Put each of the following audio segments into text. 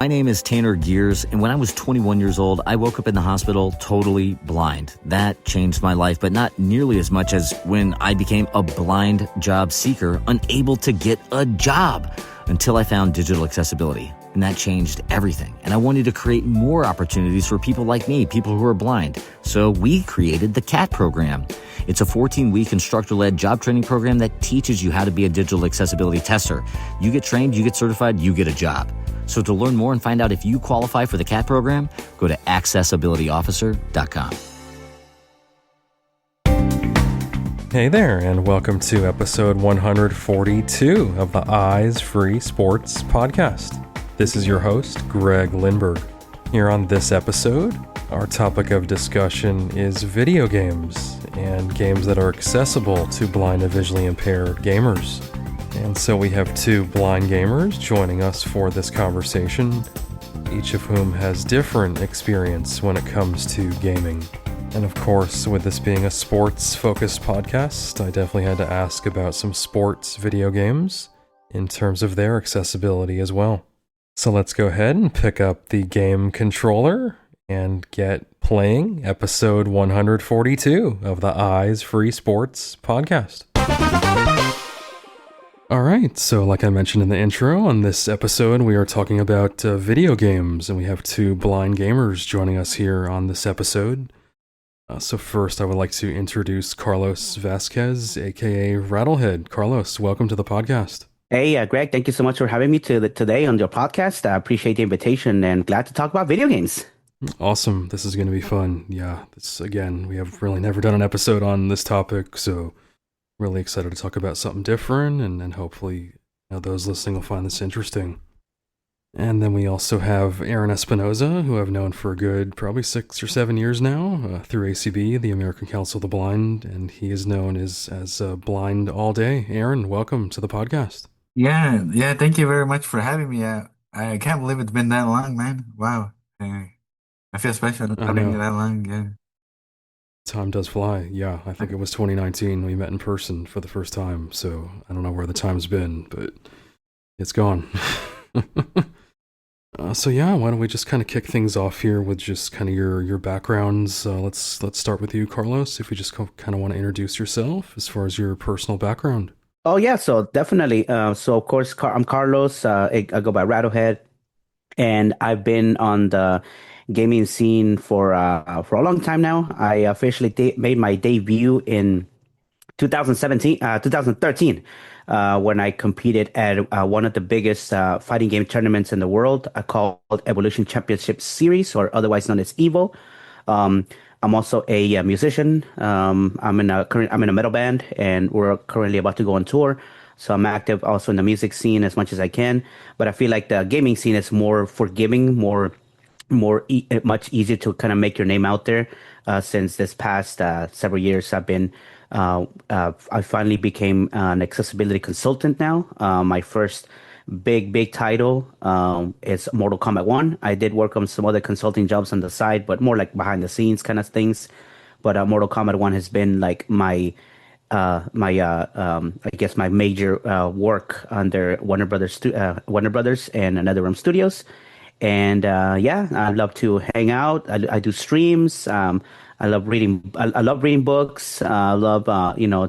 My name is Tanner Gears, and when I was 21 years old, I woke up in the hospital totally blind. That changed my life, but not nearly as much as when I became a blind job seeker, unable to get a job until I found digital accessibility. And that changed everything. And I wanted to create more opportunities for people like me, people who are blind. So we created the CAT program. It's a 14-week instructor-led job training program that teaches you how to be a digital accessibility tester. You get trained, you get certified, you get a job. So to learn more and find out if you qualify for the CAT program, go to accessibilityofficer.com. Hey there, and welcome to episode 142 of the Eyes Free Sports Podcast. This is your host, Greg Lindberg. Here on this episode, our topic of discussion is video games and games that are accessible to blind and visually impaired gamers. And so we have two blind gamers joining us for this conversation, each of whom has different experience when it comes to gaming. And of course, with this being a sports-focused podcast, I definitely had to ask about some sports video games in terms of their accessibility as well. So let's go ahead and pick up the game controller and get playing episode 142 of the Eyes Free Sports Podcast. Alright, so like I mentioned in the intro, on this episode we are talking about video games, and we have two blind gamers joining us here on this episode. So first I would like to introduce Carlos Vazquez, a.k.a. Rattlehead. Carlos, welcome to the podcast. Hey, Greg, thank you so much for having me today on your podcast. I appreciate the invitation and glad to talk about video games. Awesome. This is going to be fun. Yeah, again, we have really never done an episode on this topic, so really excited to talk about something different, and hopefully those listening will find this interesting. And then we also have Aaron Espinoza, who I've known for a good probably 6 or 7 years now through ACB, the American Council of the Blind, and he is known as Blind All Day. Aaron, welcome to the podcast. Yeah, thank you very much for having me. I can't believe it's been that long, man. Wow. I feel special having me that long, yeah. Time does fly. Yeah, I think it was 2019 we met in person for the first time, so I don't know where the time's been, but it's gone. So yeah, why don't we just kind of kick things off here with just kind of your backgrounds. Let's start with you, Carlos, if you just kind of want to introduce yourself as far as your personal background. Oh, yeah, so definitely. So, of course, I'm Carlos. I go by Rattlehead, and I've been on the gaming scene for a long time now. I officially made my debut in 2013, when I competed at one of the biggest fighting game tournaments in the world called Evolution Championship Series, or otherwise known as EVO. I'm also a musician. I'm in a metal band, and we're currently about to go on tour. So I'm active also in the music scene as much as I can. But I feel like the gaming scene is more forgiving, much easier to kind of make your name out there. Since this past several years, I finally became an accessibility consultant now. My first big title is Mortal Kombat 1. I did work on some other consulting jobs on the side, but more like behind the scenes kind of things. But Mortal Kombat 1 has been like my I guess my major work under Warner Brothers and NetherRealm Studios. And I love to hang out. I do streams. I love reading. I love reading books. I love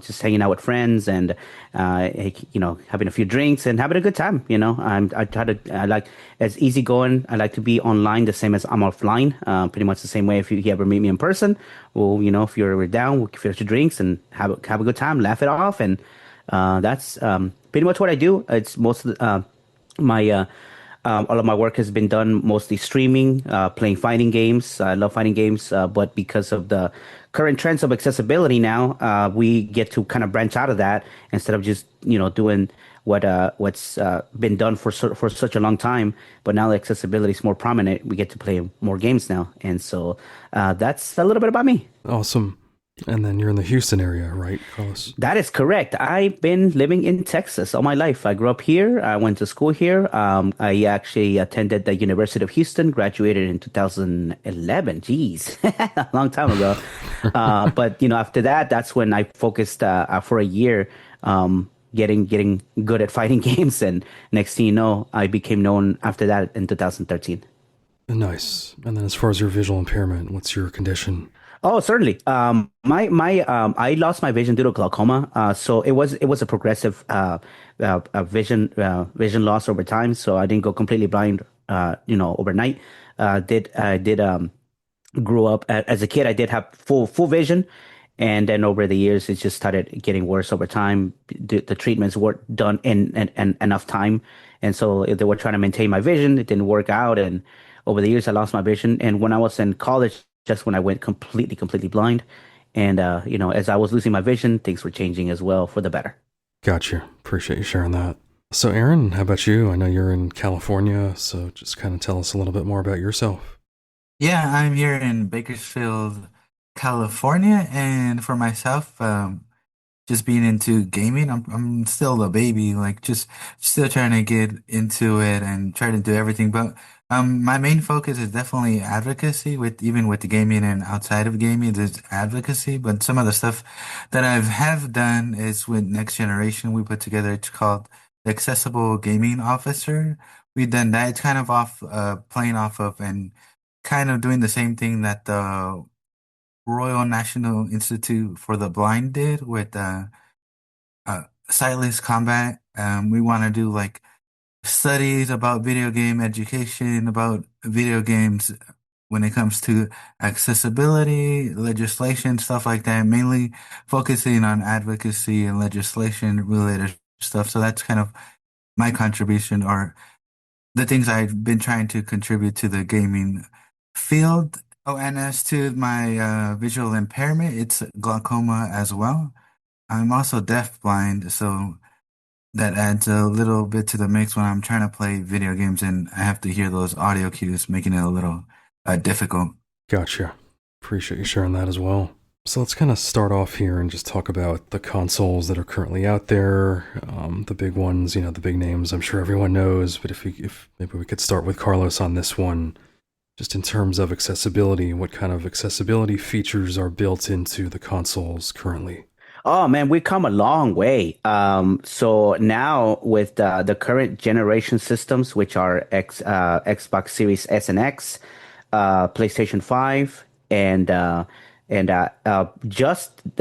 just hanging out with friends and having a few drinks and having a good time. I like as easygoing. I like to be online the same as I'm offline. Pretty much the same way. If you ever meet me in person, well, if you're down, we'll finish your drinks and have a good time, laugh it off, and that's pretty much what I do. It's most of all of my work has been done mostly streaming, playing fighting games. I love fighting games, but because of the current trends of accessibility now, we get to kind of branch out of that instead of just doing what's been done for such a long time. But now the accessibility is more prominent. We get to play more games now, and so that's a little bit about me. Awesome. And then you're in the Houston area, right, Carlos? That is correct. I've been living in Texas all my life. I grew up here. I went to school here. I actually attended the University of Houston, graduated in 2011. Jeez, a long time ago. But, after that, that's when I focused for a year getting good at fighting games, and next thing you know, I became known after that in 2013. Nice. And then as far as your visual impairment, what's your condition? Oh, certainly. I lost my vision due to glaucoma. So it was a progressive vision loss over time. So I didn't go completely blind, overnight. Did I did Grew up as a kid. I did have full vision, and then over the years, it just started getting worse over time. The treatments weren't done in enough time, and so if they were trying to maintain my vision, it didn't work out. And over the years, I lost my vision. And when I was in college, just when I went completely blind, and as I was losing my vision, things were changing as well for the better. Gotcha. Appreciate you sharing that. So, Aaron, how about you? I know you're in California, so just kind of tell us a little bit more about yourself. Yeah, I'm here in Bakersfield, California, and for myself, just being into gaming. I'm still a baby, like just still trying to get into it and try to do everything. But my main focus is definitely advocacy with even with the gaming and outside of gaming, there's advocacy. But some of the stuff that I have done is with Next Generation. We put together, it's called the Accessible Gaming Officer. We've done that. It's kind of off playing off of and kind of doing the same thing that the Royal National Institute for the Blind did with sightless combat. We want to do like studies about video game education, about video games when it comes to accessibility, legislation, stuff like that, mainly focusing on advocacy and legislation related stuff. So that's kind of my contribution or the things I've been trying to contribute to the gaming field. Oh, and as to my visual impairment, it's glaucoma as well. I'm also deaf blind, so that adds a little bit to the mix when I'm trying to play video games and I have to hear those audio cues, making it a little difficult. Gotcha. Appreciate you sharing that as well. So let's kind of start off here and just talk about the consoles that are currently out there, the big ones, the big names. I'm sure everyone knows, but if maybe we could start with Carlos on this one, just in terms of accessibility, what kind of accessibility features are built into the consoles currently? Oh man, we've come a long way. So now with the current generation systems, which are Xbox Series S and X, PlayStation 5, and just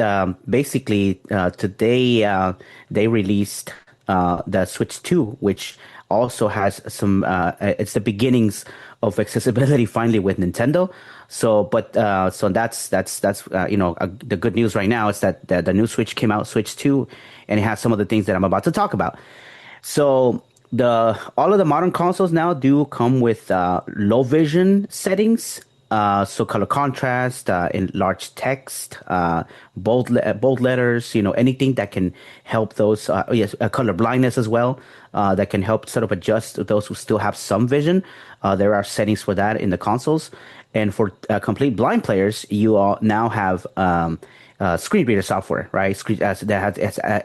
basically today they released the Switch 2, which also has some. It's the beginnings of accessibility finally with Nintendo. So that's the good news right now is that the new Switch came out, Switch 2, and it has some of the things that I'm about to talk about. So the all of the modern consoles now do come with low vision settings. So color contrast, in large text, bold letters, anything that can help those, yes, color blindness as well, that can help sort of adjust those who still have some vision. There are settings for that in the consoles. And for complete blind players, you all now have screen reader software, right?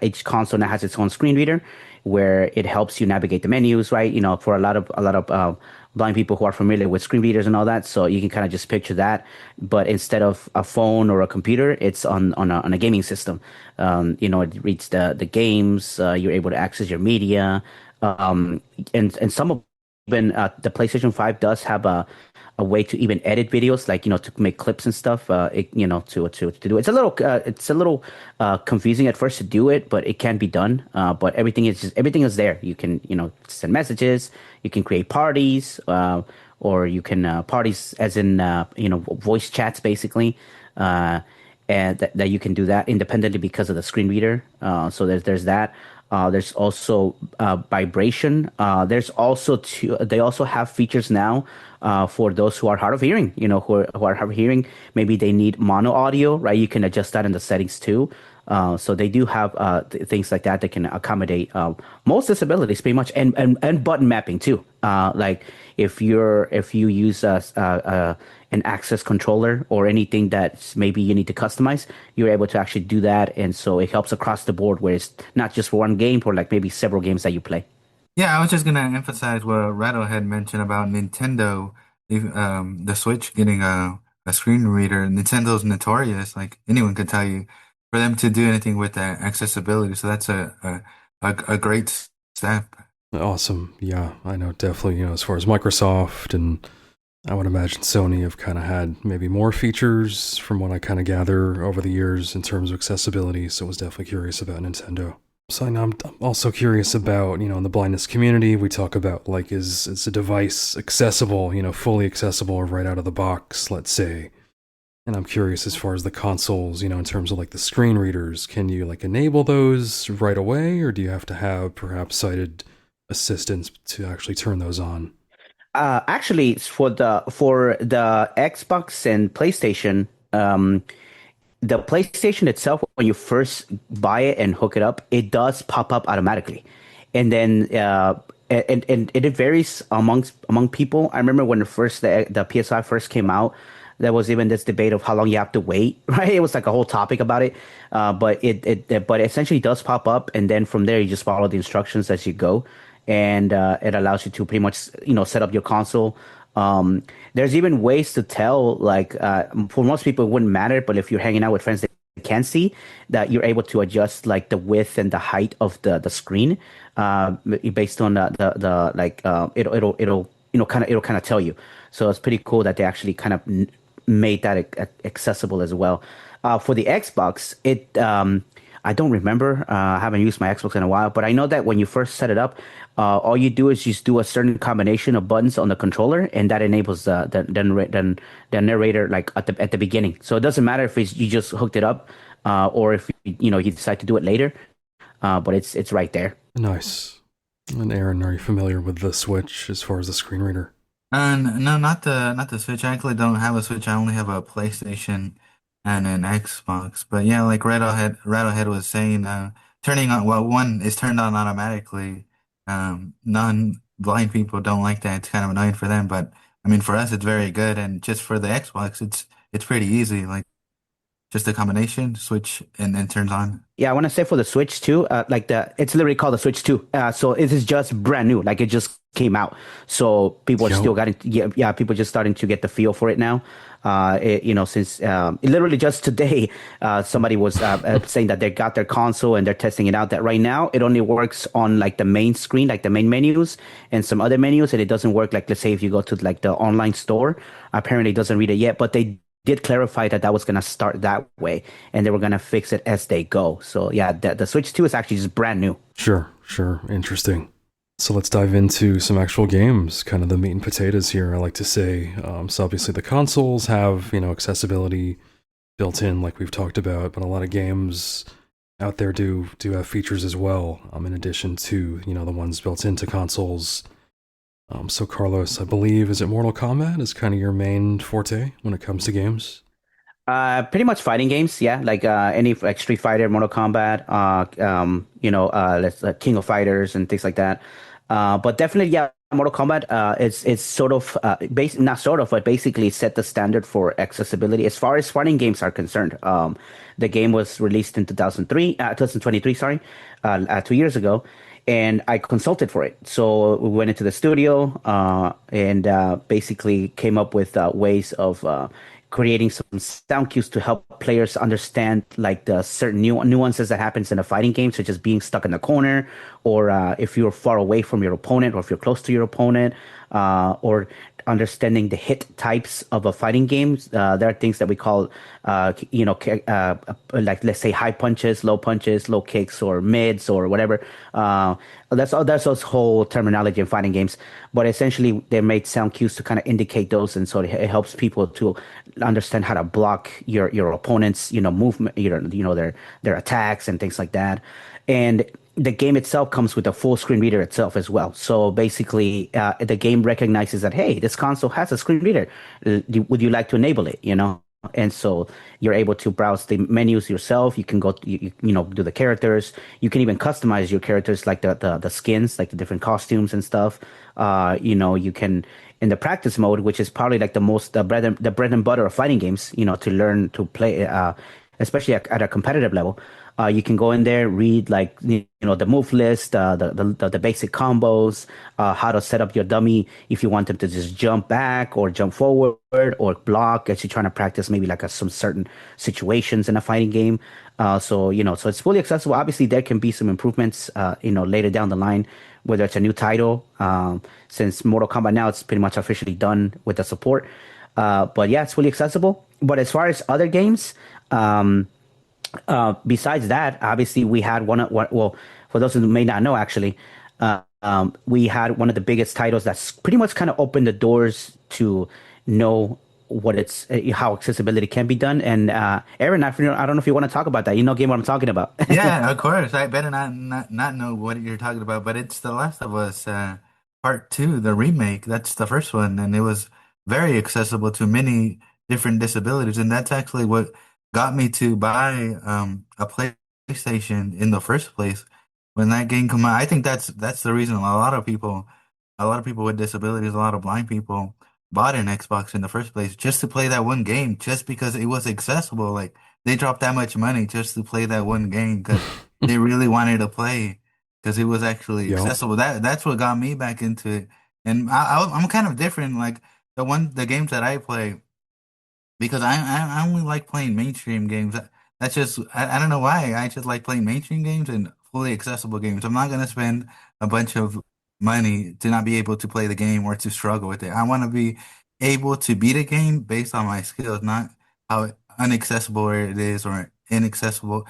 Each console now has its own screen reader where it helps you navigate the menus, right? For a lot of blind people who are familiar with screen readers and all that, so you can kind of just picture that. But instead of a phone or a computer, it's on a gaming system. It reads the games. You're able to access your media, and some of even the PlayStation 5 does have a way to even edit videos, like to make clips and stuff. To do it. It's a little confusing at first to do it, but it can be done. But everything is there. You can send messages, you can create parties, or you can parties as in voice chats basically. And that you can do that independently because of the screen reader. So there's that. There's also vibration. They also have features now for those who are hard of hearing. Who are hard of hearing. Maybe they need mono audio, right? You can adjust that in the settings too. So they do have things like that can accommodate most disabilities pretty much, and button mapping too. Like if you use an access controller or anything that maybe you need to customize, you're able to actually do that, and so it helps across the board, where it's not just for one game, or like maybe several games that you play. Yeah, I was just gonna emphasize what Rattlehead mentioned about Nintendo, the Switch getting a screen reader. Nintendo's notorious, like anyone could tell you, for them to do anything with that accessibility. So that's a a great step. Awesome. Yeah, I know definitely, as far as Microsoft and I would imagine Sony have kind of had maybe more features from what I kind of gather over the years in terms of accessibility. So I was definitely curious about Nintendo. So I know I'm also curious about, in the blindness community, we talk about like, is a device accessible, fully accessible right out of the box, let's say. And I'm curious as far as the consoles, in terms of like the screen readers, can you like enable those right away, or do you have to have perhaps sighted assistance to actually turn those on? Actually, it's for the Xbox and PlayStation, the PlayStation itself, when you first buy it and hook it up, it does pop up automatically, and then and it varies among people. I remember when the PSI first came out, there was even this debate of how long you have to wait. Right, it was like a whole topic about it. But essentially does pop up, and then from there you just follow the instructions as you go, and it allows you to pretty much set up your console. There's even ways to tell, like for most people it wouldn't matter, but if you're hanging out with friends that can see, that you're able to adjust like the width and the height of the screen, based on the like it'll kind of tell you. So it's pretty cool that they actually kind of made that accessible as well. For the Xbox, I don't remember. I haven't used my Xbox in a while, but I know that when you first set it up, all you do is just do a certain combination of buttons on the controller, and that enables the narrator like at the beginning. So it doesn't matter if you just hooked it up, or if you decide to do it later. But it's right there. Nice. And Aaron, are you familiar with the Switch as far as the screen reader? No, not the Switch. I actually don't have a Switch. I only have a PlayStation and an Xbox. But yeah, like Rattlehead was saying, turning on well, one is turned on automatically. Non-blind people don't like that. It's kind of annoying for them, but I mean, for us, it's very good. And just for the Xbox, it's pretty easy. Like just a combination, switch, and then turns on. Yeah, I want to say for the Switch 2, like it's literally called the Switch 2. So it is just brand new, like it just came out. So people are still Yo, getting, yeah, people just starting to get the feel for it now. Since literally just today, somebody was saying that they got their console and they're testing it out. That right now it only works on like the main screen, like the main menus and some other menus, and it doesn't work. Like let's say if you go to like the online store, apparently it doesn't read it yet, but they did clarify that was going to start that way, and they were going to fix it as they go. So yeah, the Switch 2 is actually just brand new. sure. Interesting. So let's dive into some actual games, kind of the meat and potatoes here, I like to say. So obviously the consoles have, accessibility built in, like we've talked about, but a lot of games out there do have features as well, in addition to, the ones built into consoles. So Carlos, I believe, is it Mortal Kombat is kind of your main forte when it comes to games? Pretty much fighting games, yeah, like any like Street Fighter, Mortal Kombat, let's King of Fighters and things like that. But definitely, yeah, Mortal Kombat. It's sort of not sort of, but basically set the standard for accessibility as far as fighting games are concerned. The game was released in 2023, sorry, 2 years ago, and I consulted for it. So we went into the studio and basically came up with ways of creating some sound cues to help players understand like the certain nuances that happens in a fighting game, such as being stuck in the corner, or if you're far away from your opponent, or if you're close to your opponent, or understanding the hit types of a fighting game. There are things that we call, like let's say high punches, low kicks, or mids, or whatever. That's those whole terminology in fighting games. But essentially, they made sound cues to kind of indicate those, and so it helps people to understand how to block your opponent's movement, their attacks and things like that. And the game itself comes with a full screen reader itself as well. So basically, the game recognizes that, hey, this console has a screen reader. Would you like to enable it? And so you're able to browse the menus yourself. You can go, do the characters. You can even customize your characters, like the skins, like the different costumes and stuff. You can in the practice mode, which is probably like the bread and butter of fighting games. To learn to play, especially at a competitive level. You can go in there, read like the move list, the basic combos, how to set up your dummy if you want them to just jump back or jump forward or block as you're trying to practice maybe like some certain situations in a fighting game. So it's fully accessible. Obviously, there can be some improvements, later down the line, whether it's a new title. Since Mortal Kombat now, it's pretty much officially done with the support. But yeah, it's fully accessible. But as far as other games, besides that, obviously we had well, for those who may not know, actually, we had one of the biggest titles that's pretty much kind of opened the doors to know how accessibility can be done. And Aaron, I don't know if you want to talk about that. You know, game what I'm talking about. Yeah, of course. I better not know what you're talking about, but it's The Last of Us Part 2, the remake. That's the first one, and it was very accessible to many different disabilities, and that's actually what got me to buy a PlayStation in the first place. When that game came out, I think that's the reason a lot of people with disabilities, a lot of blind people bought an Xbox in the first place just to play that one game, just because it was accessible. Like they dropped that much money just to play that one game because they really wanted to play because it was actually Yep. accessible. That's what got me back into it. And I'm kind of different. Like the games that I play because I only like playing mainstream games. That's just I don't know why. I just like playing mainstream games and fully accessible games. I'm not gonna spend a bunch of money to not be able to play the game or to struggle with it. I want to be able to beat a game based on my skills, not how inaccessible it is or inaccessible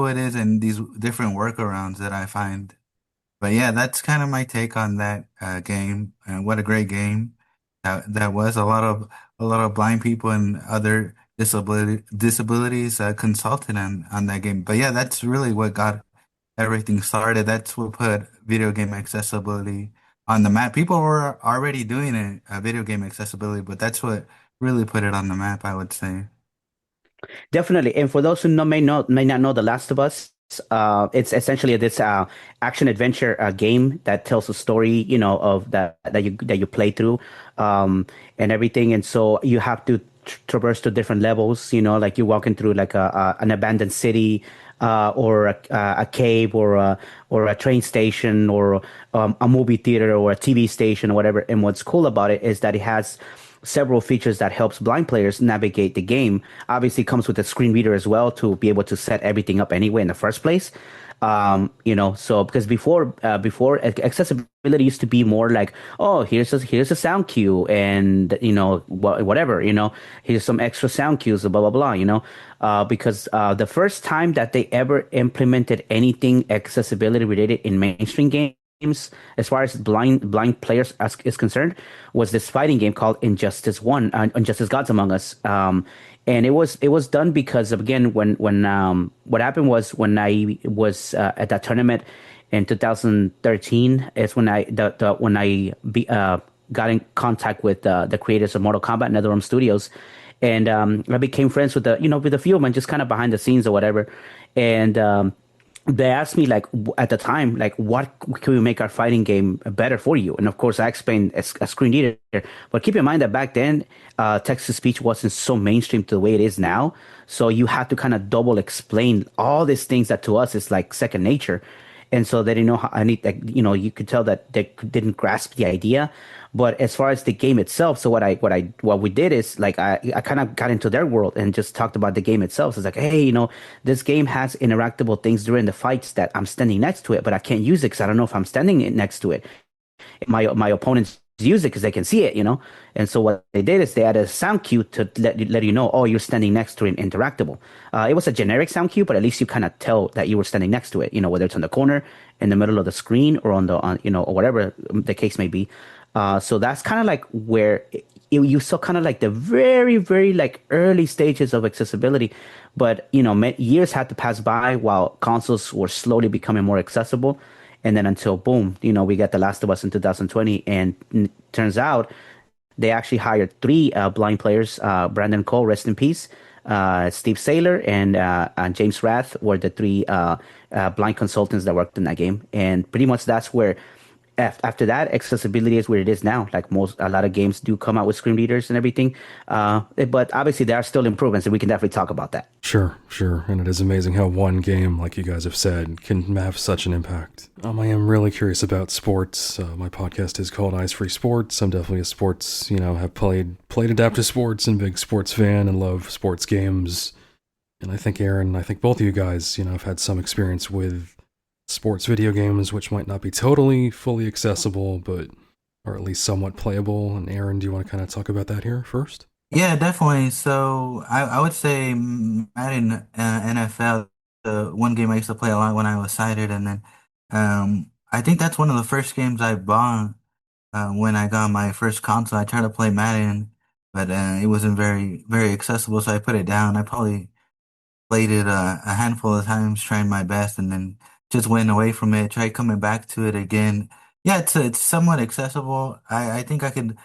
it is and these different workarounds that I find. But yeah, that's kind of my take on that game. And what a great game that was. A lot of blind people and other disabilities consulted on that game. But yeah, that's really what got everything started. That's what put video game accessibility on the map. People were already doing it, video game accessibility, but that's what really put it on the map, I would say. Definitely. And for those who may not know The Last of Us, it's essentially this action adventure game that tells a story, of that you play through, and everything. And so you have to traverse to different levels, like you're walking through like an abandoned city, or a cave, or a train station, or a movie theater, or a TV station, or whatever. And what's cool about it is that it has several features that helps blind players navigate the game. Obviously, it comes with a screen reader as well to be able to set everything up anyway in the first place. So because before accessibility used to be more like, oh, here's a sound cue, and whatever, here's some extra sound cues, blah blah blah, because the first time that they ever implemented anything accessibility related in mainstream games, as far as blind players is concerned, was this fighting game called Injustice One, Injustice Gods Among Us. And it was done because, again, when what happened was, when I was at that tournament in 2013, is when I got in contact with the creators of Mortal Kombat, NetherRealm Studios, and I became friends with a few of them, just kind of behind the scenes or whatever. And they asked me, like, at the time, like, what can we make our fighting game better for you? And of course, I explained a screen reader. But keep in mind that back then, text to speech wasn't so mainstream to the way it is now. So you had to kind of double explain all these things that to us is like second nature. And so they didn't know how I need, like, you could tell that they didn't grasp the idea. But as far as the game itself, so what we did is, like, I kind of got into their world and just talked about the game itself. So it's like, hey, this game has interactable things during the fights that I'm standing next to it, but I can't use it because I don't know if I'm standing next to it. My opponents use it because they can see it, And so what they did is they added a sound cue to let you know, oh, you're standing next to an interactable. It was a generic sound cue, but at least you kind of tell that you were standing next to it, whether it's on the corner, in the middle of the screen, or or whatever the case may be. So that's kind of like where you saw kind of like the very, very like early stages of accessibility. But, years had to pass by while consoles were slowly becoming more accessible. And then until boom, we got The Last of Us in 2020. And turns out they actually hired three blind players. Brandon Cole, rest in peace. Steve Saylor and James Rath were the three blind consultants that worked in that game. And pretty much that's where after that, accessibility is where it is now. Like a lot of games do come out with screen readers and everything. But obviously there are still improvements, and we can definitely talk about that. Sure, sure. And it is amazing how one game, like you guys have said, can have such an impact. I am really curious about sports. My podcast is called Eyes Free Sports. I'm definitely a sports, have played adaptive sports and big sports fan and love sports games. And I think Aaron, I think both of you guys, have had some experience with sports video games, which might not be totally fully accessible, but are at least somewhat playable. And Aaron, do you want to kind of talk about that here first? Yeah, definitely. So I would say Madden NFL, the one game I used to play a lot when I was sighted, and then I think that's one of the first games I bought when I got my first console. I tried to play Madden, but it wasn't very accessible, so I put it down. I probably played it a handful of times, trying my best, and then just went away from it. Tried coming back to it again. Yeah, it's somewhat accessible. I think I can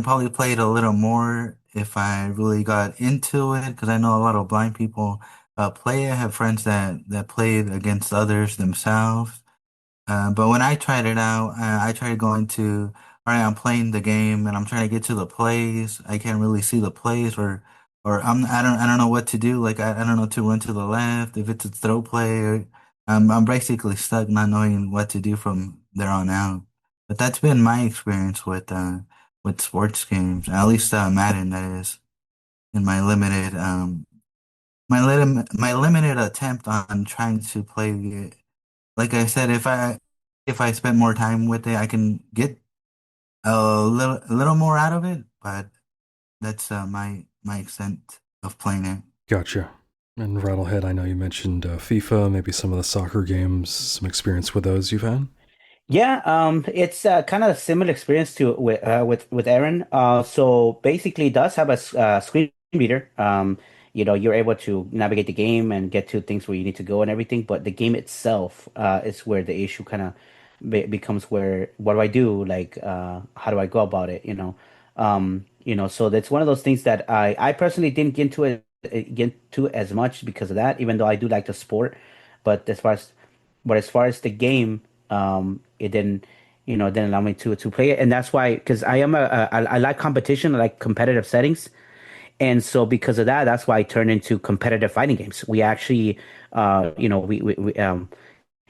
probably play it a little more if I really got into it because I know a lot of blind people play it. I have friends that played against others themselves. But when I tried it out, I tried going to, all right, I'm playing the game and I'm trying to get to the plays. I can't really see the plays or I don't know what to do. Like, I don't know to run to the left, if it's a throw play or I'm basically stuck not knowing what to do from there on out. But that's been my experience with sports games, at least, Madden, that is, in my limited attempt on trying to play it. Like I said, if I spend more time with it, I can get a little more out of it, but that's my extent of playing it. Gotcha. And Rattlehead, I know you mentioned FIFA, maybe some of the soccer games, some experience with those you've had. Yeah, it's kind of a similar experience to with Aaron. So basically, it does have a screen reader. You're able to navigate the game and get to things where you need to go and everything. But the game itself is where the issue kind of becomes where what do I do? Like, how do I go about it? So that's one of those things that I personally didn't get to as much because of that, even though I do like the sport. But as far as the game, it didn't allow me to play it, and that's why because I like competition, I like competitive settings, and so because of that, that's why I turned into competitive fighting games. We actually,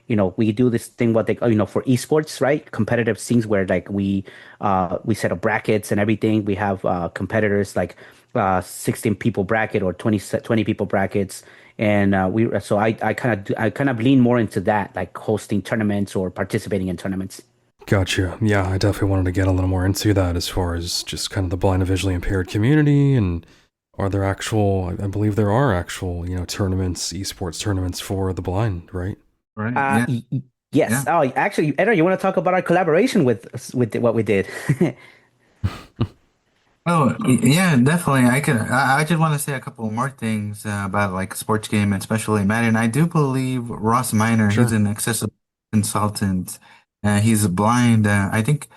we do this thing what they for esports, right? Competitive scenes where like we set up brackets and everything. We have competitors like 16 people bracket or 20 people brackets, and I kind of lean more into that, like hosting tournaments or participating in tournaments. Gotcha. Yeah, I definitely wanted to get a little more into that as far as just kind of the blind and visually impaired community. And are there actual, I believe there are actual, tournaments, esports tournaments for the blind, right? Right. Uh, Yeah. y- y- yes. Yeah. Oh, actually, Edward, you want to talk about our collaboration with what we did? Oh, yeah, definitely. I just want to say a couple more things about like sports game, and especially Madden. I do believe Ross Minor, he's Sure. an accessible consultant. He's blind. I think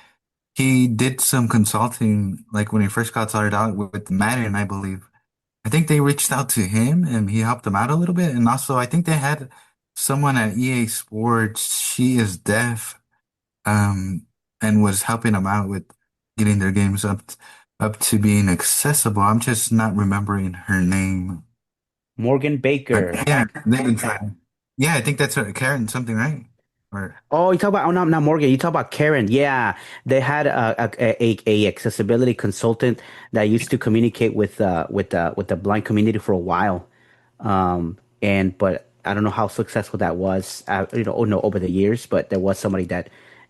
he did some consulting like when he first got started out with Madden, I believe. I think they reached out to him and he helped them out a little bit. And also, I think they had someone at EA Sports. She is deaf, um, and was helping them out with getting their games up to being accessible. I'm just not remembering her name. Morgan But Baker. yeah, they can try. Yeah, I think that's her, Karen something, right? Or Oh, you talk about no, not Morgan. You talk about Karen. Yeah, they had a accessibility consultant that used to communicate with the blind community for a while. And but I don't know how successful that was. Oh no, over the years, but there was somebody that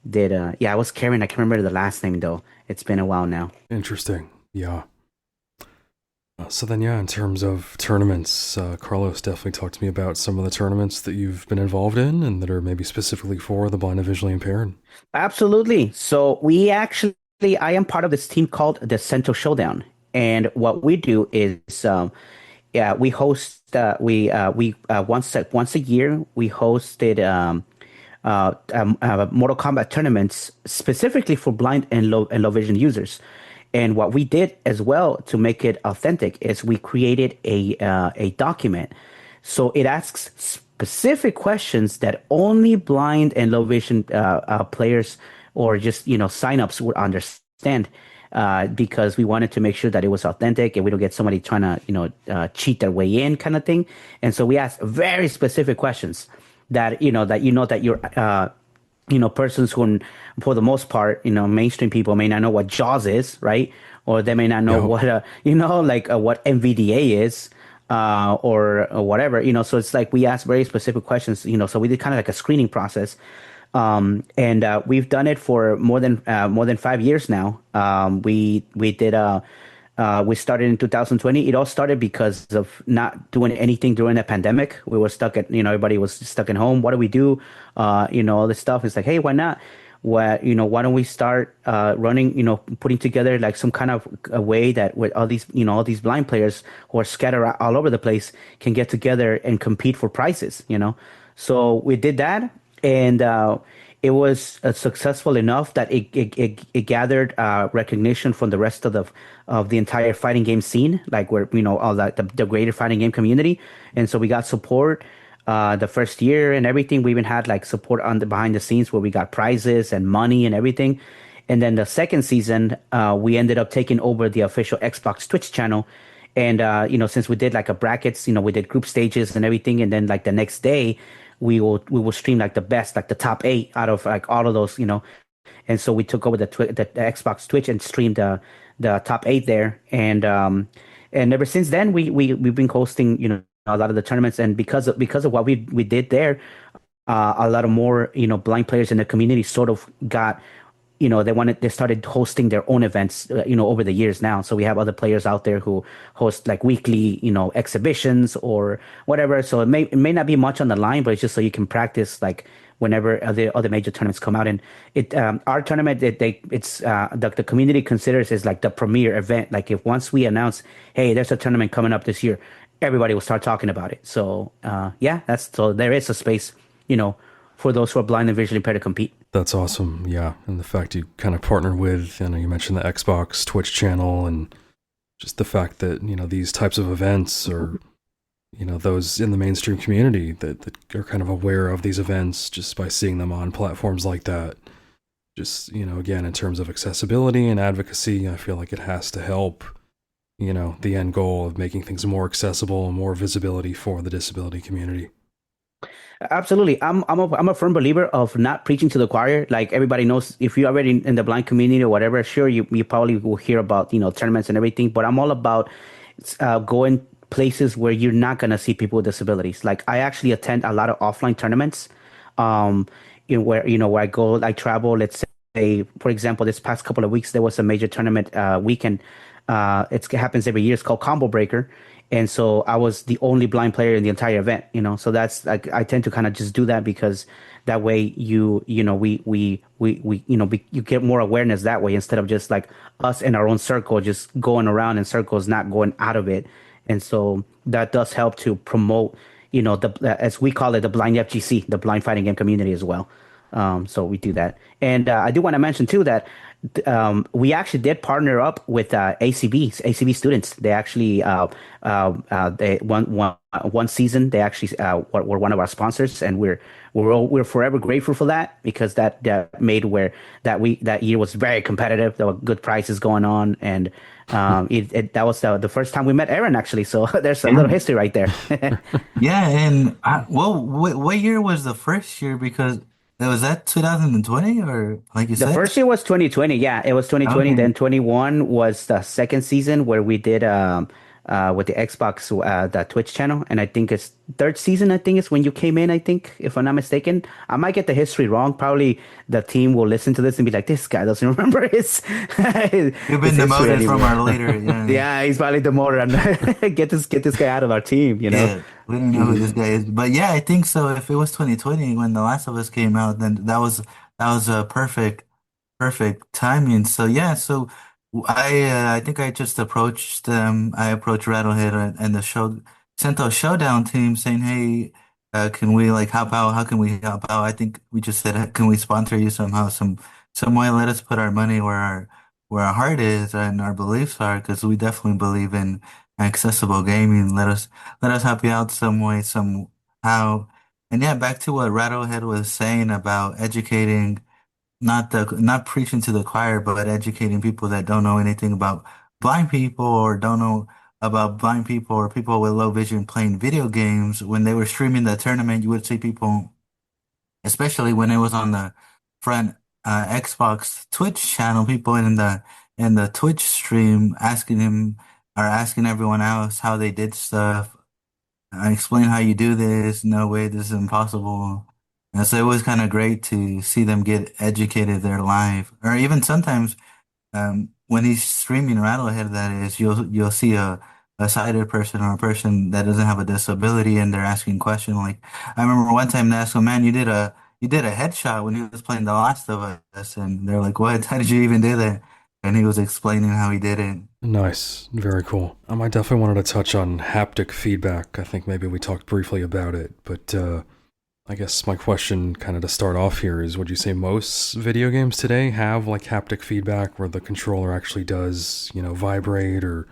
did. Yeah, it was Karen. I can't remember the last name though. It's been a while now. Interesting. Yeah. So then, yeah, in terms of tournaments, Carlos definitely talked to me about some of the tournaments that you've been involved in and that are maybe specifically for the blind and visually impaired. Absolutely. So I am part of this team called the Central Showdown, and what we do is, yeah, we host, we once a year we hosted Mortal Kombat tournaments specifically for blind and low vision users. And what we did as well to make it authentic is we created a document, so it asks specific questions that only blind and low vision players or just, signups would understand, because we wanted to make sure that it was authentic and we don't get somebody trying to, cheat their way in kind of thing. And so we asked very specific questions that, that you're, persons who, for the most part, mainstream people may not know what JAWS is, right? Or they may not know Yep. what, like what NVDA is, or whatever, So it's like we ask very specific questions, So we did kind of like a screening process, and we've done it for more than 5 years now. We did we started in 2020. It all started because of not doing anything during the pandemic. We were stuck at, everybody was stuck at home. What do we do? All this stuff. It's like, hey, why not? Why don't we start running, putting together like some kind of a way that with all these blind players who are scattered all over the place can get together and compete for prizes. So we did that, and it was successful enough that it gathered recognition from the rest of the entire fighting game scene, like where all the greater fighting game community, and so we got support the first year and everything. We even had like support on the behind the scenes where we got prizes and money and everything. And then the second season, we ended up taking over the official Xbox Twitch channel. And since we did like a brackets, we did group stages and everything, and then like the next day, we will stream like the best, like the top eight out of like all of those. And so we took over the Xbox Twitch and streamed the top eight there, and ever since then we've been hosting a lot of the tournaments, and because of what we did there, a lot of more blind players in the community sort of got, they started hosting their own events, over the years now. So we have other players out there who host like weekly, exhibitions or whatever. So it may not be much on the line, but it's just so you can practice like whenever other major tournaments come out. And our tournament, the community considers is like the premier event. Like if once we announce, hey, there's a tournament coming up this year, everybody will start talking about it. So yeah, so there is a space, for those who are blind and visually impaired to compete. That's awesome. Yeah. And the fact you kind of partnered with, you mentioned the Xbox Twitch channel, and just the fact that, these types of events are, those in the mainstream community that are kind of aware of these events just by seeing them on platforms like that. Just, again, in terms of accessibility and advocacy, I feel like it has to help, the end goal of making things more accessible and more visibility for the disability community. Absolutely. I'm a firm believer of not preaching to the choir. Like everybody knows, if you're already in the blind community or whatever, sure, you probably will hear about, tournaments and everything, but I'm all about going places where you're not going to see people with disabilities. Like I actually attend a lot of offline tournaments, where I go, I travel, let's say, for example, this past couple of weeks, there was a major tournament weekend. It happens every year. It's called Combo Breaker. And so I was the only blind player in the entire event. So that's like, I tend to kind of just do that because that way you get more awareness that way, instead of just like us in our own circle, just going around in circles, not going out of it. And so that does help to promote, as we call it, the blind FGC, the blind fighting game community as well. So we do that. And I do want to mention too that we actually did partner up with ACB students. They actually they one season. They actually were one of our sponsors, and we're forever grateful for that, because that made where that year was very competitive. There were good prizes going on, and that was the first time we met Aaron actually. So there's a little Yeah. history right there. Yeah, and what year was the first year? Because was that 2020 or like you The said? first year was 2020. Yeah, it was 2020. Okay. Then 21 was the second season where we did with the Xbox the Twitch channel, and I think it's third season. I think is when you came in. I think, if I'm not mistaken, I might get the history wrong. Probably the team will listen to this and be like, "This guy doesn't remember You've his been history demoted from anymore." our leader. Yeah. Yeah, he's probably demoted. And get this guy out of our team. Yeah. We don't know who this Mhm. guy is. But yeah, I think so. If it was 2020 when The Last of Us came out, then that was a perfect timing. So yeah, so I think I just approached I approached Rattlehead and the Cento Showdown team saying, "Hey, can we like help out? How can we help out?" I think we just said, "Can we sponsor you somehow, some way? Let us put our money where our heart is and our beliefs are, because we definitely believe in accessible gaming. Let us help you out some way, somehow." And yeah, back to what Rattlehead was saying about educating not preaching to the choir, but educating people that don't know anything about blind people or don't know about blind people or people with low vision playing video games. When they were streaming the tournament, you would see people, especially when it was on the front Xbox Twitch channel, people in the Twitch stream asking him or asking everyone else how they did stuff. I explain how you do this. No way, this is impossible. And so it was kind of great to see them get educated there live. Or even sometimes when he's streaming Rattlehead, that is, you'll see a sighted person or a person that doesn't have a disability, and they're asking questions. Like I remember one time they asked him, "Man, you did a headshot when he was playing The Last of Us," and they're like, "What? How did you even do that?" And he was explaining how he did it. Nice. Very cool. I definitely wanted to touch on haptic feedback. I think maybe we talked briefly about it, but I guess my question kind of to start off here is, would you say most video games today have like haptic feedback where the controller actually does, vibrate or,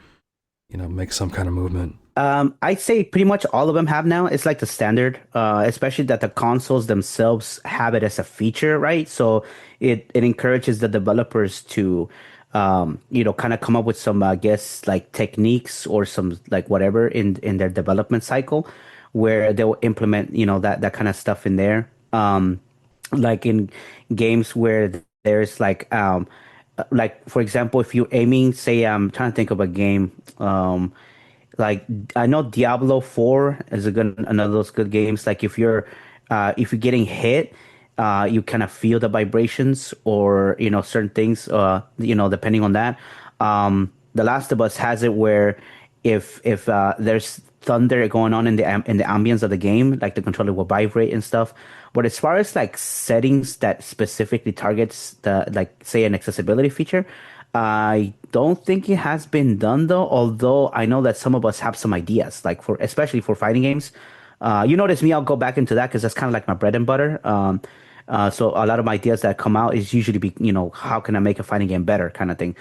make some kind of movement? I'd say pretty much all of them have now. It's like the standard, especially that the consoles themselves have it as a feature, right? So it encourages the developers to, kind of come up with some, I guess, like techniques or some like whatever in their development cycle, where they'll implement, that kind of stuff in there. Like in games where there's like for example, if you're aiming, say, I'm trying to think of a game. Like I know Diablo 4 is another of those good games. Like if you're getting hit, you kind of feel the vibrations or certain things. Depending on that. The Last of Us has it where if there's thunder going on in the ambience of the game, like the controller will vibrate and stuff. But as far as like settings that specifically targets the like say an accessibility feature, I don't think it has been done though, although I know that some of us have some ideas, like for especially for fighting games. You notice me, I'll go back into that because that's kind of like my bread and butter. So a lot of my ideas that come out is usually how can I make a fighting game better kind of thing.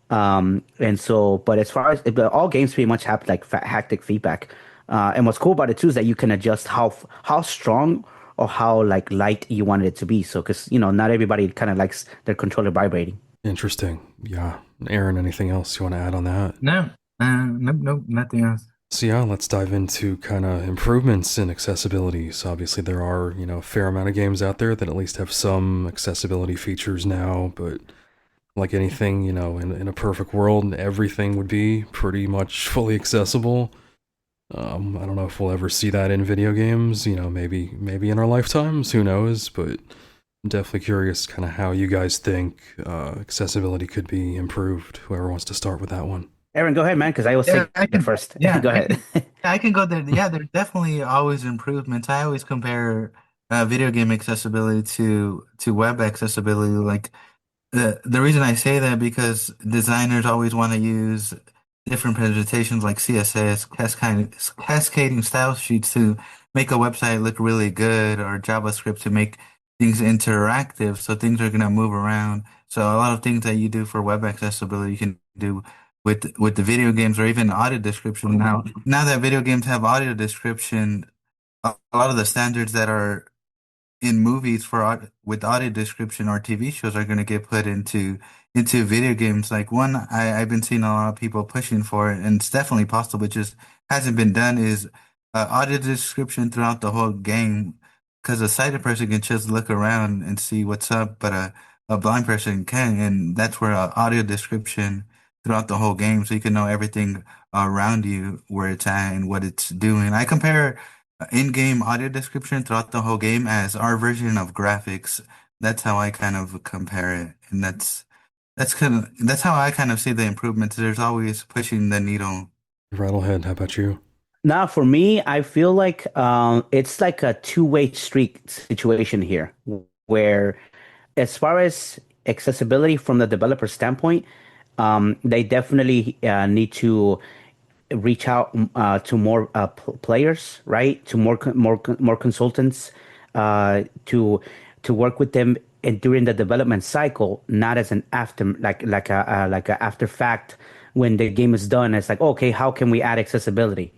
And so, but as far as but all games pretty much have like haptic feedback. And what's cool about it too is that you can adjust how strong or how like light you want it to be. So, because not everybody kind of likes their controller vibrating. Interesting. Yeah. Aaron, anything else you want to add on that? No, nope, nope, nothing else. So yeah, let's dive into kind of improvements in accessibility. So obviously there are, a fair amount of games out there that at least have some accessibility features now, but like anything, in a perfect world, everything would be pretty much fully accessible. I don't know if we'll ever see that in video games, maybe in our lifetimes, who knows, but I'm definitely curious kind of how you guys think accessibility could be improved. Whoever wants to start with that one. Aaron, go ahead, man, because I was Yeah, thinking I it can. first. Yeah, Go ahead. I can go there. Yeah, there's definitely always improvements. I always compare video game accessibility to web accessibility. Like the reason I say that because designers always want to use different presentations like CSS, cascading style sheets to make a website look really good, or JavaScript to make things interactive, so things are gonna move around. So a lot of things that you do for web accessibility you can do with the video games or even audio description now. Now that video games have audio description, a lot of the standards that are in movies for with audio description or TV shows are going to get put into video games. Like one I've been seeing a lot of people pushing for it, and it's definitely possible, but just hasn't been done. Is audio description throughout the whole game, because a sighted person can just look around and see what's up, but a blind person can, and that's where audio description throughout the whole game, so you can know everything around you, where it's at and what it's doing. I compare in-game audio description throughout the whole game as our version of graphics. That's how I kind of compare it, and that's how I kind of see the improvements. There's always pushing the needle. Rattlehead, how about you? Now, for me, I feel like it's like a two-way street situation here, where as far as accessibility from the developer standpoint, they definitely need to reach out to more players, right? To more consultants, to work with them and during the development cycle, not as an after like a after fact when the game is done. It's like, okay, how can we add accessibility?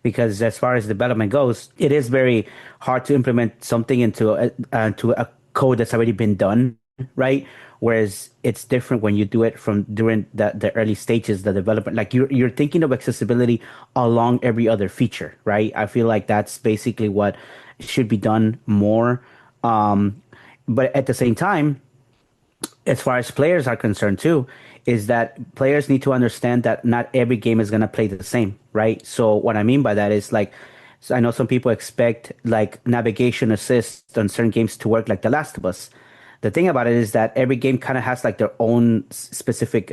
Because as far as development goes, it is very hard to implement something into a code that's already been done, right? Whereas it's different when you do it from during the early stages, the development. Like you're thinking of accessibility along every other feature, right? I feel like that's basically what should be done more. Um, but at the same time, as far as players are concerned too, is that players need to understand that not every game is going to play the same, right? So what I mean by that is like, so I know some people expect like navigation assist on certain games to work like The Last of Us. The thing about it is that every game kind of has like their own specific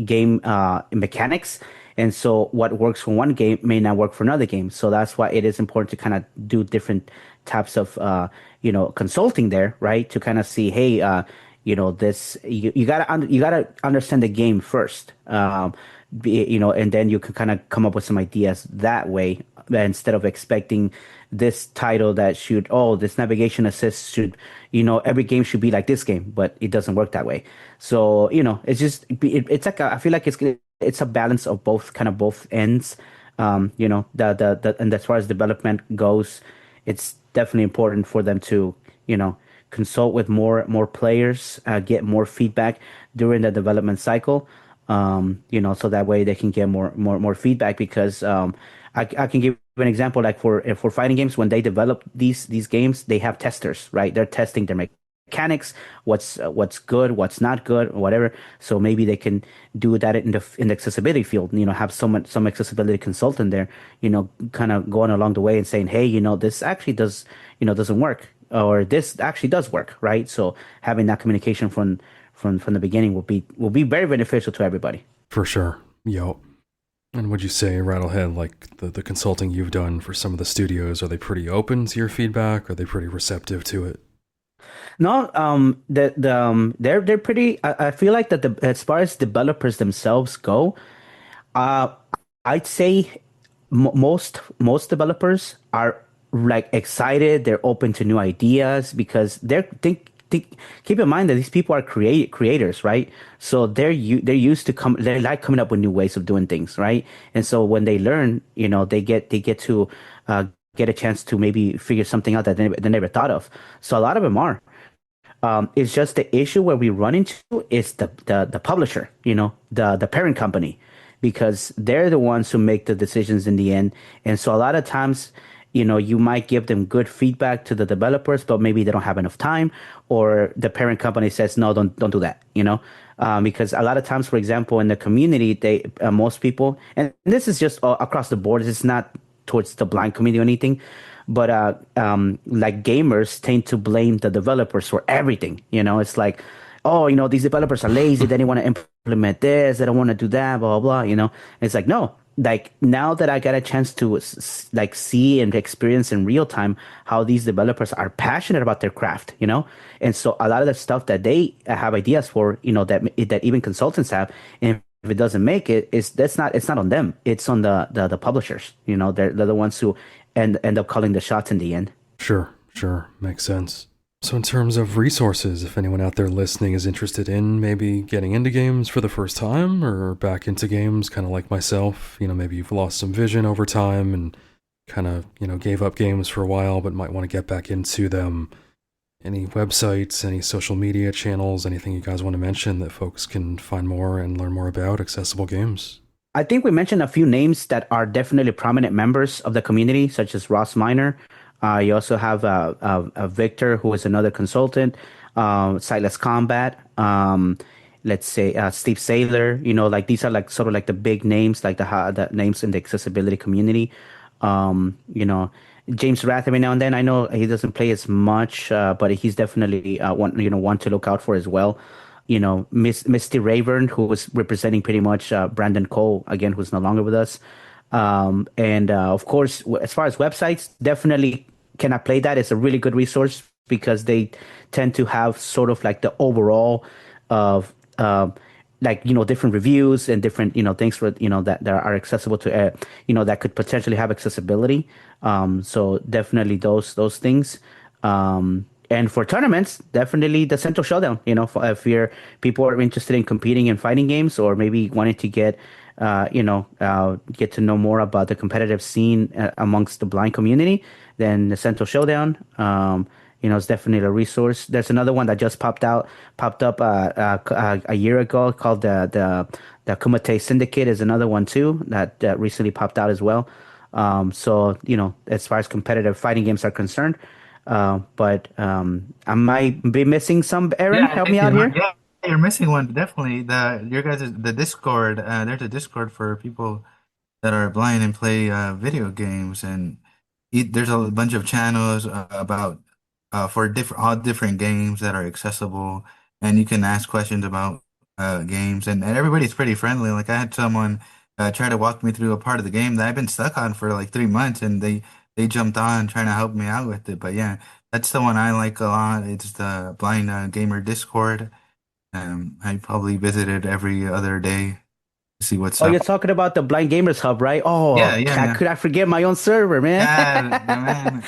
game mechanics. And so what works for one game may not work for another game. So that's why it is important to kind of do different types of, consulting there, right? To kind of see, hey, this, you gotta understand the game first. And then you can kind of come up with some ideas that way instead of expecting this title that should, oh, this navigation assist should, every game should be like this game, but it doesn't work that way. So, it's just, it's like, I feel like it's a balance of both, kind of both ends. And as far as development goes, it's definitely important for them to, you know, consult with more players, get more feedback during the development cycle. So that way they can get more feedback because I can give an example like for fighting games when they develop these games they have testers, right? They're testing their mechanics, what's good, what's not good, or whatever. So maybe they can do that in the accessibility field. Have some accessibility consultant there. Kind of going along the way and saying, hey, this actually doesn't work, or this actually does work, right? So having that communication from the beginning will be very beneficial to everybody. For sure. Yo. And would you say, Rattlehead, like the consulting you've done for some of the studios, are they pretty open to your feedback? Are they pretty receptive to it? No, they're pretty. I feel like that as far as developers themselves go, uh, I'd say most developers are like excited. They're open to new ideas because keep in mind that these people are creators, right? So they're used to they like coming up with new ways of doing things, right? And so when they learn, they get to get a chance to maybe figure something out that they never thought of. So a lot of them are. It's just the issue where we run into is the publisher, the parent company, because they're the ones who make the decisions in the end. And so a lot of times, you might give them good feedback to the developers, but maybe they don't have enough time, or the parent company says, no, don't do that, because a lot of times, for example, in the community, most people, and this is just across the board, it's not towards the blind community or anything, but like gamers tend to blame the developers for everything. It's like, oh, these developers are lazy. They don't want to implement this. They don't want to do that. Blah blah blah. It's like, no. Like now that I got a chance to like see and experience in real time how these developers are passionate about their craft, and so a lot of the stuff that they have ideas for, that even consultants have, and if it doesn't make it, it's not on them. It's on the publishers. They're the ones who end up calling the shots in the end. Sure. Makes sense. So in terms of resources, if anyone out there listening is interested in maybe getting into games for the first time or back into games, kind of like myself, maybe you've lost some vision over time and kind of, gave up games for a while, but might want to get back into them. Any websites, any social media channels, anything you guys want to mention that folks can find more and learn more about accessible games? I think we mentioned a few names that are definitely prominent members of the community, such as Ross Miner. You also have Victor, who is another consultant, Sightless Combat, let's say Steve Saylor. Like these are like sort of like the big names, like the names in the accessibility community. James Rath every now and then. I know he doesn't play as much, but he's definitely one to look out for as well. Misty Rayburn, who was representing pretty much Brandon Cole, again, who's no longer with us. And of course, as far as websites, definitely Cannot Play That is a really good resource because they tend to have sort of like the overall of different reviews and different things for that are accessible to that could potentially have accessibility. So definitely those things. And for tournaments, definitely the Central Showdown. If people are interested in competing in fighting games, or maybe wanting to get to know more about the competitive scene amongst the blind community, then the Central Showdown it's definitely a resource. There's another one that just popped up a year ago called the Kumite Syndicate is another one too that recently popped out as well. So as far as competitive fighting games are concerned, but I might be missing some. Yeah, Aaron, I help me think out here. you're missing one definitely. The Discord. There's a Discord for people that are blind and play video games, and there's a bunch of channels about for different all different games that are accessible, and you can ask questions about games, and everybody's pretty friendly. Like I had someone try to walk me through a part of the game that I've been stuck on for like 3 months, and they jumped on trying to help me out with it. But yeah, that's the one I like a lot. It's the Blind Gamer Discord. I probably visited every other day to see what's Oh, you're up. talking about the Blind Gamers Hub, right? Yeah, Oh, yeah, yeah. could I forget my own server, man? Yeah, the man.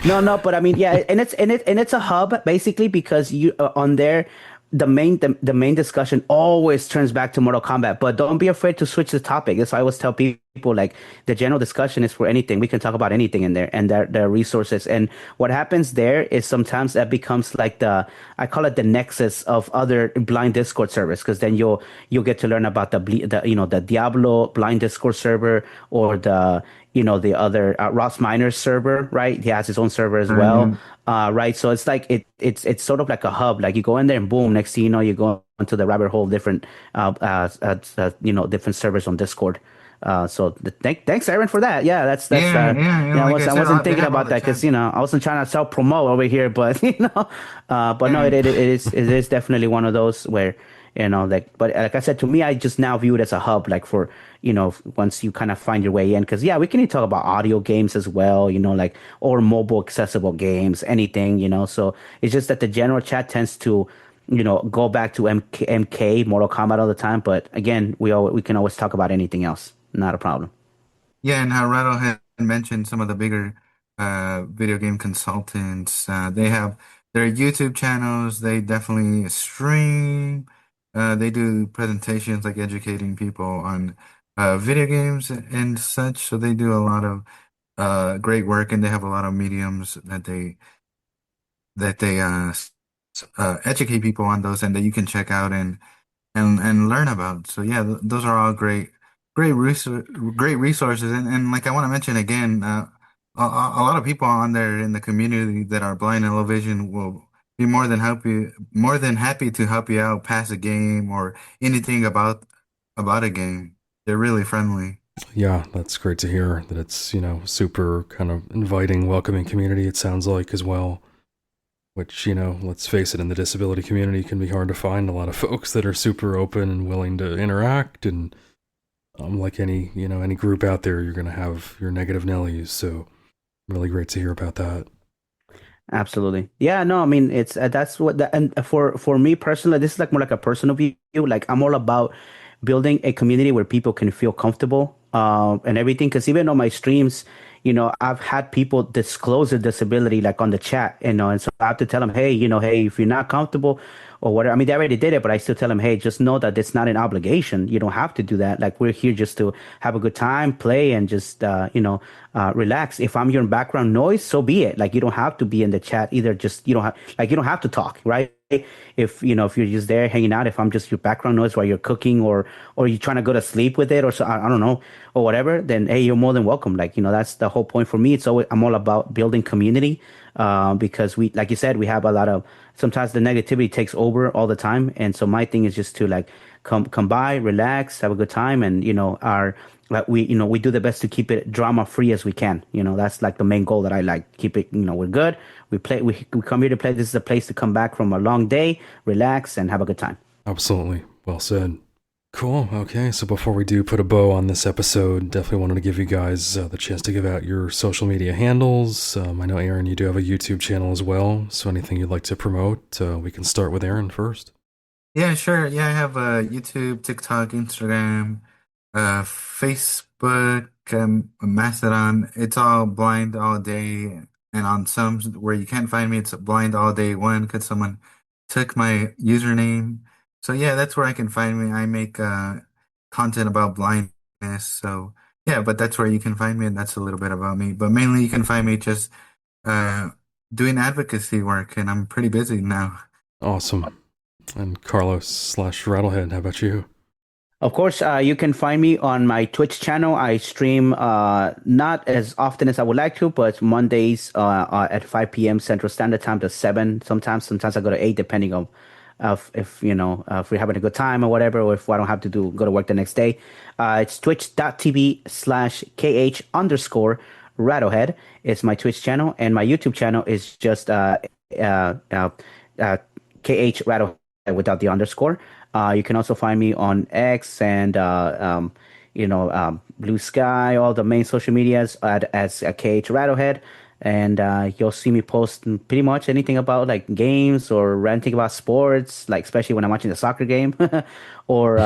No, no, but I mean, yeah, and it's a hub basically because you on there, the main discussion always turns back to Mortal Kombat. But don't be afraid to switch the topic. That's why I always tell people like the general discussion is for anything. We can talk about anything in there, and there are resources. And what happens there is sometimes that becomes like I call it the nexus of other blind Discord servers because then you'll get to learn about the Diablo blind Discord server or the other Ross Miner's server, right? He has his own server as well, Yeah. right? So it's like it's sort of like a hub. Like you go in there and boom, next thing you know, you go into the rabbit hole of different different servers on Discord. Thanks Aaron for that. Yeah, that's Yeah, yeah, yeah. Like I I said, wasn't they thinking have all about the that because chats. I wasn't trying to self promote over here, but but no, Yeah, it is definitely one of those where like but like I said, to me I just now view it as a hub like for once you kind of find your way in because yeah we can talk about audio games as well, like or mobile accessible games, anything, so it's just that the general chat tends to go back to MK Mortal Kombat all the time, but again we can always talk about anything else, not a problem. yeah, and how Rattlehead mentioned some of the bigger video game consultants. They have their YouTube channels. They definitely stream. They do presentations like educating people on video games and such. So they do a lot of great work, and they have a lot of mediums that they educate people on those, and that you can check out and learn about. So yeah, those are all great resources. And like I want to mention again, a lot of people on there in the community that are blind and low vision will be more than happy to help you out, pass a game or anything about a game. They're really friendly. Yeah, that's great to hear that it's, super kind of inviting, welcoming community, it sounds like as well. Which, let's face it, in the disability community can be hard to find a lot of folks that are super open and willing to interact. And like any group out there, you're going to have your negative Nellies. So really great to hear about that. Absolutely. Yeah, no, I mean it's that's what and for me personally, this is like more like a personal view. Like I'm all about building a community where people can feel comfortable and everything. Because even on my streams, I've had people disclose their disability like on the chat, and so I have to tell them, hey, hey, if you're not comfortable or whatever. I mean, they already did it, but I still tell them, hey, just know that it's not an obligation. You don't have to do that. Like we're here just to have a good time, play, and just relax. If I'm your background noise, so be it. Like you don't have to be in the chat either. Just you don't have to talk, right? If you're just there hanging out, if I'm just your background noise while you're cooking or you're trying to go to sleep with it or so I don't know or whatever, then hey, you're more than welcome. Like that's the whole point for me. I'm all about building community because we, like you said, we have a lot of sometimes the negativity takes over all the time, and so my thing is just to like come by, relax, have a good time, and our like we do the best to keep it drama free as we can. That's like the main goal that I like. Keep it, we're good. We come here to play. This is a place to come back from a long day, relax, and have a good time. Absolutely. Well said. Cool. Okay. So before we do put a bow on this episode, definitely wanted to give you guys the chance to give out your social media handles. I know, Aaron, you do have a YouTube channel as well. So anything you'd like to promote, we can start with Aaron first. Yeah, sure. Yeah, I have YouTube, TikTok, Instagram, Facebook, Mastodon. It's all blind all day. And on some where you can't find me, it's blind all day one because someone took my username. So yeah, that's where I can find me. I make content about blindness. So yeah, but that's where you can find me, and that's a little bit about me. But mainly you can find me just uh doing advocacy work, and I'm pretty busy now. Awesome. And Carlos/Rattlehead, how about you? Of course, you can find me on my Twitch channel. I stream not as often as I would like to, but Mondays at 5 p.m. Central Standard Time to 7. Sometimes I go to 8, depending on if if we're having a good time or whatever, or if I don't have to go to work the next day. It's twitch.tv/KH_Rattlehead. It's my Twitch channel, and my YouTube channel is just KH Rattlehead without the underscore. You can also find me on X and Blue Sky, all the main social medias as KH Rattlehead, and you'll see me post pretty much anything about like games or ranting about sports, like especially when I'm watching the soccer game, or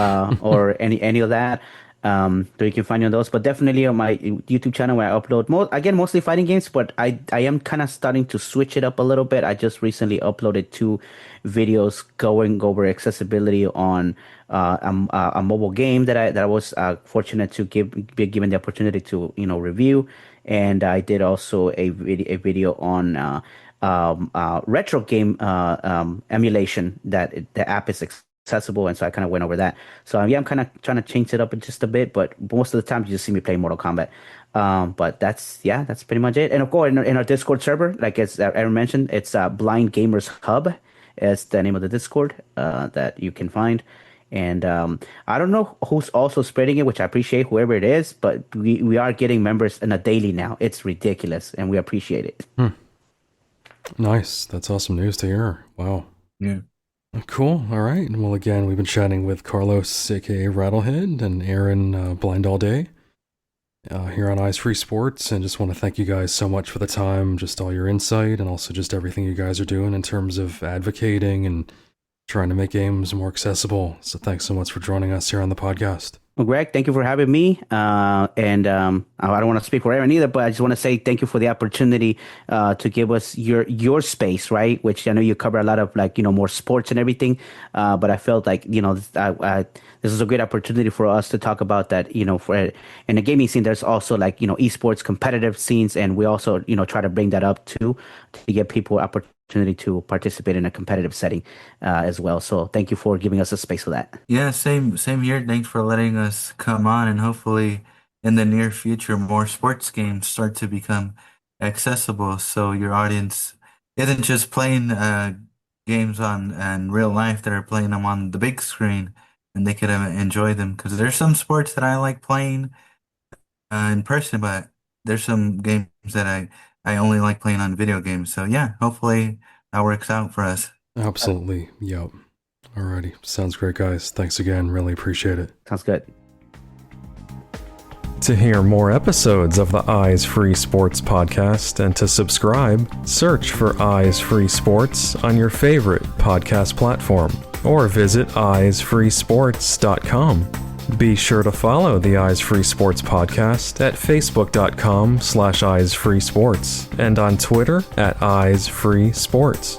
any of that. So you can find me on those, but definitely on my YouTube channel where I upload mostly fighting games, but I am kind of starting to switch it up a little bit. I just recently uploaded 2 videos going over accessibility on a mobile game that I was fortunate to be given the opportunity to review, and I did also a video on retro game emulation that the app is accessible, and so I kind of went over that. So yeah, I'm kind of trying to change it up just a bit, but most of the time you just see me play Mortal Kombat. But that's pretty much it. And of course, in our Discord server, like as Aaron mentioned, it's Blind Gamers Hub. It's the name of the Discord that you can find. And I don't know who's also spreading it, which I appreciate, whoever it is, but we are getting members in a daily now. It's ridiculous, and we appreciate it. Nice. That's awesome news to hear. Wow. Yeah. Cool. All right. Well, again, we've been chatting with Carlos, a.k.a. Rattlehead, and Aaron, Blind All Day, here on Eyes Free Sports. And just want to thank you guys so much for the time, just all your insight, and also just everything you guys are doing in terms of advocating and trying to make games more accessible. So thanks so much for joining us here on the podcast. Well, Greg, thank you for having me. And I don't want to speak for Aaron either, but I just want to say thank you for the opportunity to give us your space, right? Which I know you cover a lot of more sports and everything. But I felt like this is a great opportunity for us to talk about that. For in the gaming scene, there's also esports competitive scenes, and we also try to bring that up too to give people opportunity to participate in a competitive setting as well. So thank you for giving us a space for that. Yeah, same here. Thanks for letting us come on, and hopefully in the near future more sports games start to become accessible so your audience isn't just playing games on in real life, they're playing them on the big screen, and they could enjoy them, because there's some sports that I like playing in person, but there's some games that I only like playing on video games. So yeah, hopefully that works out for us. Absolutely. Yep. Alrighty. Sounds great, guys. Thanks again. Really appreciate it. Sounds good. To hear more episodes of the Eyes Free Sports podcast and to subscribe, search for Eyes Free Sports on your favorite podcast platform or visit eyesfreesports.com. Be sure to follow the Eyes Free Sports podcast at facebook.com/eyesfreesports and on Twitter at Eyes Free Sports.